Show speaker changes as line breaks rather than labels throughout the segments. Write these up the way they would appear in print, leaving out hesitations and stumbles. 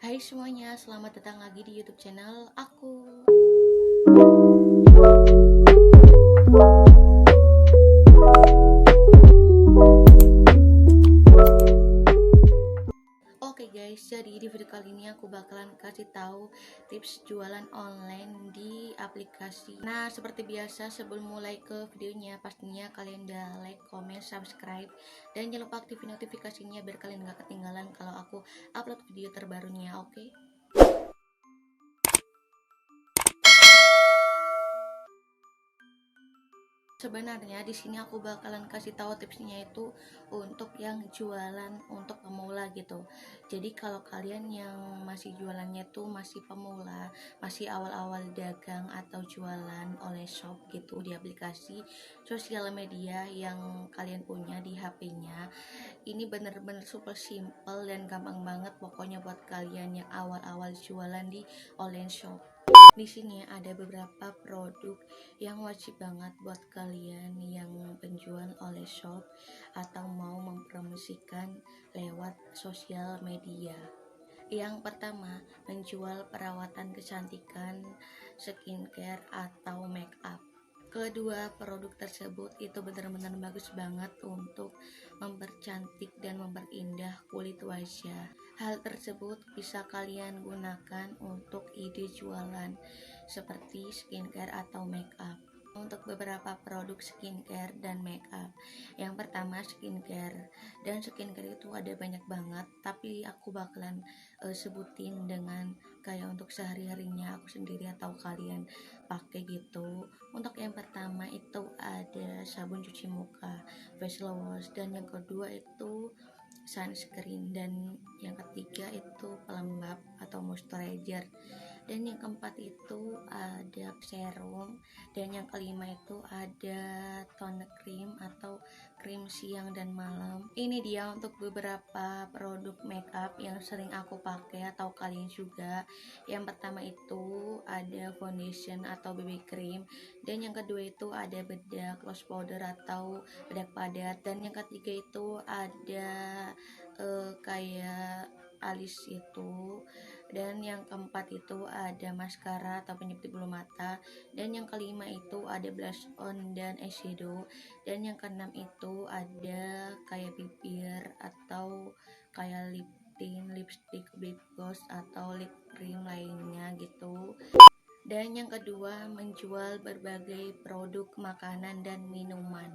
Hai semuanya, selamat datang lagi di YouTube channel aku. Oke guys, jadi di video kali ini aku bakalan kasih tahu tips jualan online di aplikasi. Nah, seperti biasa sebelum mulai ke videonya, pastinya kalian udah like, comment, subscribe, dan jangan lupa aktifin notifikasinya biar kalian gak ketinggalan kalau aku upload video terbarunya, oke? Sebenarnya di sini aku bakalan kasih tahu tipsnya itu untuk yang jualan untuk pemula gitu. Jadi kalau kalian yang masih jualannya tuh masih pemula, masih awal-awal dagang atau jualan oleh shop gitu di aplikasi sosial media yang kalian punya di HP-nya, ini bener-bener super simple dan gampang banget pokoknya buat kalian yang awal-awal jualan di online shop. Di sini ada beberapa produk yang wajib banget buat kalian yang penjual oleh shop atau mau mempromosikan lewat sosial media. Yang pertama, menjual perawatan kecantikan, skincare atau make up. Kedua produk tersebut itu benar-benar bagus banget untuk mempercantik dan memperindah kulit wajah. Hal tersebut bisa kalian gunakan untuk ide jualan seperti skincare atau make up. Untuk beberapa produk skincare dan make up, yang pertama skincare, dan skincare itu ada banyak banget, tapi aku bakalan sebutin dengan kayak untuk sehari-harinya aku sendiri atau kalian pakai gitu. Untuk yang pertama itu ada sabun cuci muka, facial wash, dan yang kedua itu sunscreen, dan yang ketiga itu pelembab atau moisturizer, dan yang keempat itu ada serum, dan yang kelima itu ada toner cream atau krim siang dan malam. Ini dia untuk beberapa produk makeup yang sering aku pakai atau kalian juga. Yang pertama itu ada foundation atau BB cream, dan yang kedua itu ada bedak gloss powder atau bedak padat, dan yang ketiga itu ada kayak alis itu, dan yang keempat itu ada maskara atau penyedip bulu mata, dan yang kelima itu ada blush on dan eyeshadow, dan yang keenam itu ada kayak bibir atau kayak lip tint, lipstick, lip gloss atau lip cream lainnya gitu. Dan yang kedua, menjual berbagai produk makanan dan minuman.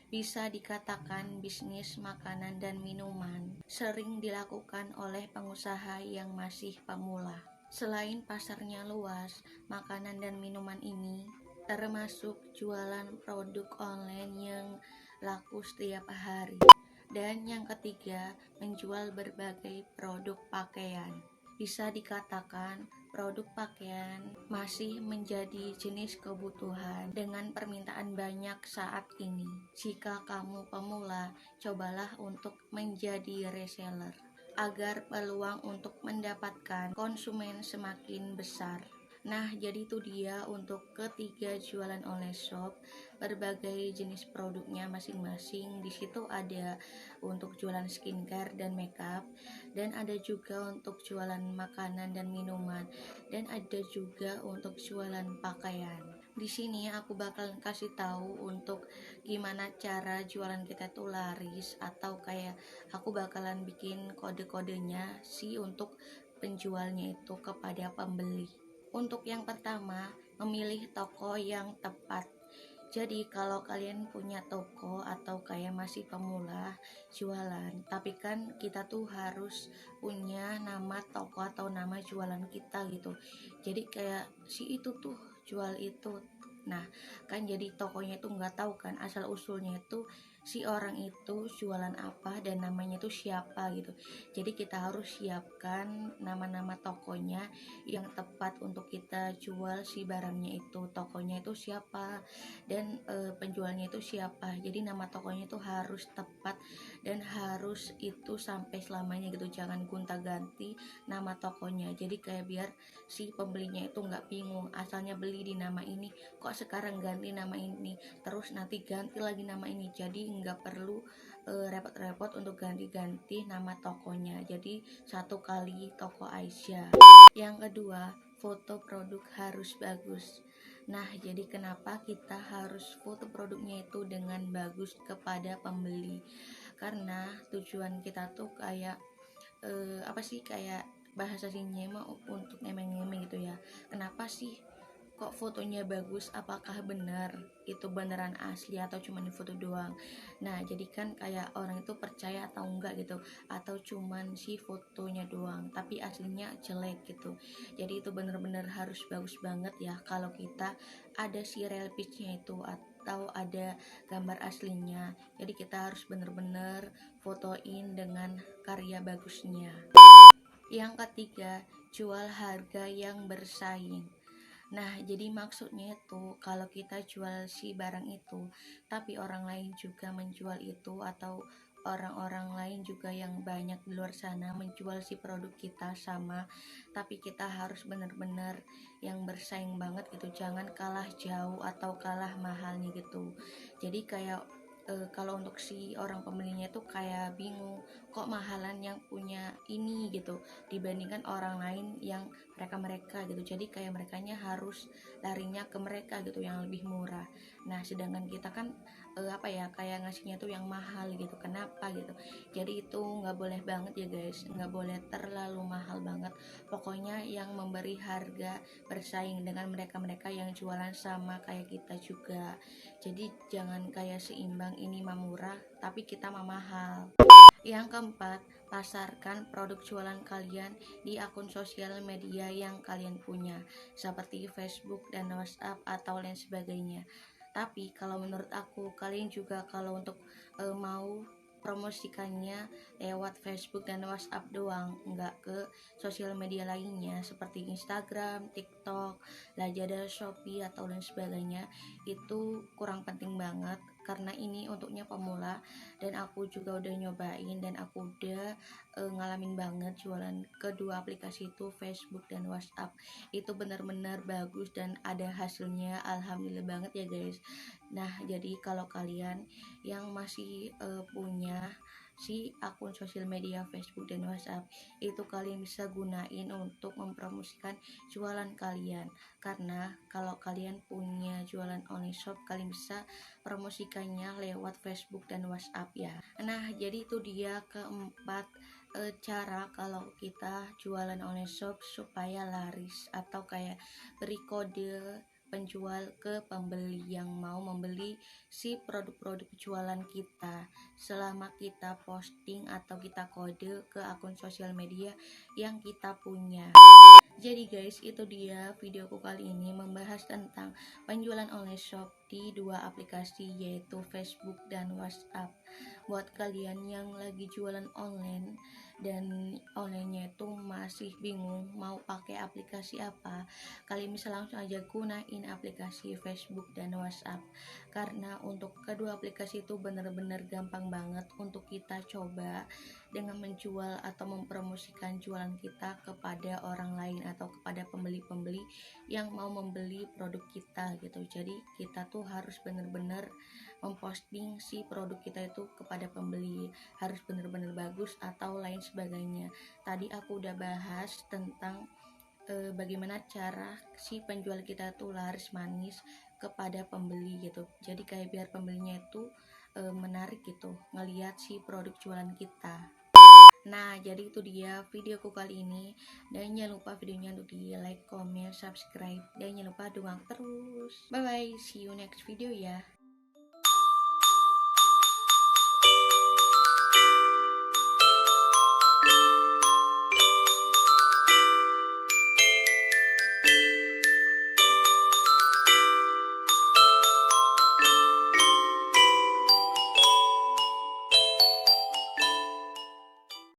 Bisa dikatakan bisnis makanan dan minuman sering dilakukan oleh pengusaha yang masih pemula. Selain pasarnya luas, makanan dan minuman ini termasuk jualan produk online yang laku setiap hari. Dan yang ketiga, menjual berbagai produk pakaian. Bisa dikatakan produk pakaian masih menjadi jenis kebutuhan dengan permintaan banyak saat ini. Jika kamu pemula, cobalah untuk menjadi reseller agar peluang untuk mendapatkan konsumen semakin besar. Nah, jadi itu dia untuk ketiga jualan online shop, berbagai jenis produknya masing-masing. Di situ ada untuk jualan skincare dan makeup, dan ada juga untuk jualan makanan dan minuman, dan ada juga untuk jualan pakaian. Di sini aku bakal kasih tahu untuk gimana cara jualan kita tuh laris, atau kayak aku bakalan bikin kode-kodenya sih untuk penjualnya itu kepada pembeli. Untuk yang pertama, memilih toko yang tepat. Jadi kalau kalian punya toko atau kayak masih pemula jualan, tapi kan kita tuh harus punya nama toko atau nama jualan kita gitu. Jadi kayak si itu tuh jual itu. Nah, kan jadi tokonya itu nggak tahu kan asal usulnya itu si orang itu jualan apa dan namanya itu siapa gitu. Jadi kita harus siapkan nama-nama tokonya yang tepat untuk kita jual si barangnya itu. Tokonya itu siapa dan penjualnya itu siapa. Jadi nama tokonya itu harus tepat dan harus itu sampai selamanya gitu. Jangan gonta-ganti nama tokonya. Jadi kayak biar si pembelinya itu nggak bingung. Asalnya beli di nama ini, kok sekarang ganti nama ini, terus nanti ganti lagi nama ini. Jadi nggak perlu repot-repot untuk ganti-ganti nama tokonya. Jadi satu kali toko Aisyah. Yang kedua, foto produk harus bagus. Nah, jadi kenapa kita harus foto produknya itu dengan bagus kepada pembeli? Karena tujuan kita tuh kayak apa sih, kayak bahasa sininya mah untuk ngemeng-ngemeng gitu ya. Kenapa sih kok fotonya bagus? Apakah benar itu beneran asli atau cuman di foto doang? Nah, jadi kan kayak orang itu percaya atau enggak gitu, atau cuman si fotonya doang tapi aslinya jelek gitu. Jadi itu bener-bener harus bagus banget ya kalau kita ada si real pitch-nya itu atau ada gambar aslinya. Jadi kita harus bener-bener fotoin dengan karya bagusnya. Yang ketiga, jual harga yang bersaing. Nah, jadi maksudnya itu kalau kita jual si barang itu, tapi orang lain juga menjual itu, atau orang-orang lain juga yang banyak di luar sana menjual si produk kita sama, tapi kita harus benar-benar yang bersaing banget gitu, jangan kalah jauh atau kalah mahalnya gitu. Jadi kayak kalau untuk si orang pembelinya itu kayak bingung, kok mahalan yang punya ini gitu dibandingkan orang lain yang mereka gitu. Jadi kayak merekanya harus larinya ke mereka gitu yang lebih murah. Nah, sedangkan kita kan apa ya, kayak ngasihnya tuh yang mahal gitu. Kenapa gitu? Jadi itu nggak boleh banget ya guys, nggak boleh terlalu mahal banget. Pokoknya yang memberi harga bersaing dengan mereka-mereka yang jualan sama kayak kita juga. Jadi jangan kayak seimbang, ini mah murah tapi kita mah mahal. Yang keempat, pasarkan produk jualan kalian di akun sosial media yang kalian punya, seperti Facebook dan WhatsApp atau lain sebagainya. Tapi kalau menurut aku, kalian juga kalau untuk mau promosikannya lewat Facebook dan WhatsApp doang, nggak ke sosial media lainnya seperti Instagram, TikTok, Lazada, Shopee atau lain sebagainya, itu kurang penting banget karena ini untuknya pemula. Dan aku juga udah nyobain dan aku udah ngalamin banget jualan kedua aplikasi itu, Facebook dan WhatsApp. Itu benar-benar bagus dan ada hasilnya, alhamdulillah banget ya guys. Nah, jadi kalau kalian yang masih punya si akun sosial media Facebook dan WhatsApp, itu kalian bisa gunain untuk mempromosikan jualan kalian. Karena kalau kalian punya jualan online shop, kalian bisa promosikannya lewat Facebook dan WhatsApp ya. Nah, jadi itu dia keempat cara kalau kita jualan online shop supaya laris, atau kayak beri kode penjual ke pembeli yang mau membeli si produk-produk jualan kita selama kita posting atau kita kode ke akun sosial media yang kita punya. Jadi guys, itu dia videoku kali ini membahas tentang penjualan online shop di dua aplikasi, yaitu Facebook dan WhatsApp. Buat kalian yang lagi jualan online dan onlinenya itu masih bingung mau pakai aplikasi apa, kalian bisa langsung aja gunain aplikasi Facebook dan WhatsApp. Karena untuk kedua aplikasi itu bener-bener gampang banget untuk kita coba dengan menjual atau mempromosikan jualan kita kepada orang lain atau kepada pembeli-pembeli yang mau membeli produk kita gitu. Jadi kita tuh harus bener-bener memposting si produk kita itu kepada pembeli, harus bener-bener bagus atau lain sebagainya. Tadi aku udah bahas tentang bagaimana cara si penjual kita tuh laris manis kepada pembeli gitu. Jadi kayak biar pembelinya itu menarik gitu ngelihat si produk jualan kita. Nah, jadi itu dia videoku kali ini. Dan jangan lupa videonya untuk di like, comment, subscribe. Dan jangan lupa dukung terus. Bye bye, see you next video ya.